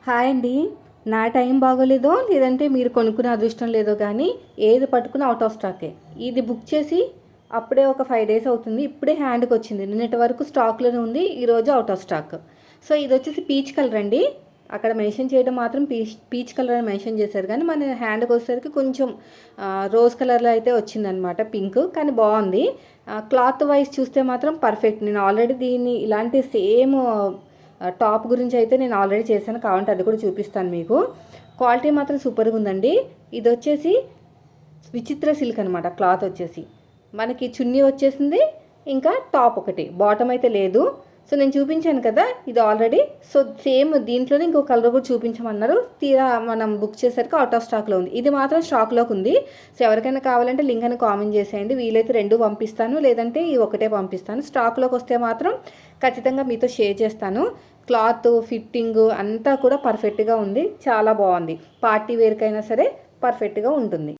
Hi అండి. నా time బాగోలేదో లేదంటే మీరు కొనుక్కునే అదృష్టం లేదో కానీ ఏది పట్టుకుని అవుట్ ఆఫ్ స్టాకే. ఇది బుక్ చేసి అప్పుడే ఒక 5 డేస్ అవుతుంది. ఇప్పుడే హ్యాండ్కి వచ్చింది. నిన్నటి వరకు స్టాక్లోనే ఉంది, ఈరోజు అవుట్ ఆఫ్ స్టాక్. సో ఇది వచ్చేసి పీచ్ కలర్ అండి. అక్కడ మెన్షన్ చేయడం మాత్రం పీచ్ కలర్ అని మెన్షన్ చేశారు, కానీ మన హ్యాండ్కి వచ్చేసరికి కొంచెం రోజ్ కలర్లో అయితే వచ్చిందనమాట, పింక్. కానీ బాగుంది. క్లాత్ వైజ్ చూస్తే మాత్రం పర్ఫెక్ట్. నేను ఆల్రెడీ దీన్ని ఇలాంటి సేమ్ టాప్ గురించి అయితే నేను ఆల్రెడీ చేశాను, కావాలంటే అది కూడా చూపిస్తాను మీకు. క్వాలిటీ మాత్రం సూపర్గా ఉందండి. ఇది వచ్చేసి విచిత్ర సిల్క్ అనమాట. క్లాత్ వచ్చేసి మనకి చున్నీ వచ్చేసింది, ఇంకా టాప్ ఒకటి, బాటమ్ అయితే లేదు. సో నేను చూపించాను కదా ఇది ఆల్రెడీ. సో సేమ్ దీంట్లోనే ఇంకో కలర్ కూడా చూపించమన్నారు. తీరా మనం బుక్ చేసరికి అవుట్ ఆఫ్ స్టాక్లో ఉంది. ఇది మాత్రం స్టాక్లోకి ఉంది. సో ఎవరికైనా కావాలంటే లింక్ అని కామెంట్ చేసేయండి. వీలైతే 2 పంపిస్తాను, లేదంటే ఈ ఒకటే పంపిస్తాను. స్టాక్లోకి వస్తే మాత్రం ఖచ్చితంగా మీతో షేర్ చేస్తాను. క్లాత్ ఫిట్టింగ్ అంతా కూడా పర్ఫెక్ట్గా ఉంది, చాలా బాగుంది. పార్టీ వేర్కైనా సరే పర్ఫెక్ట్గా ఉంటుంది.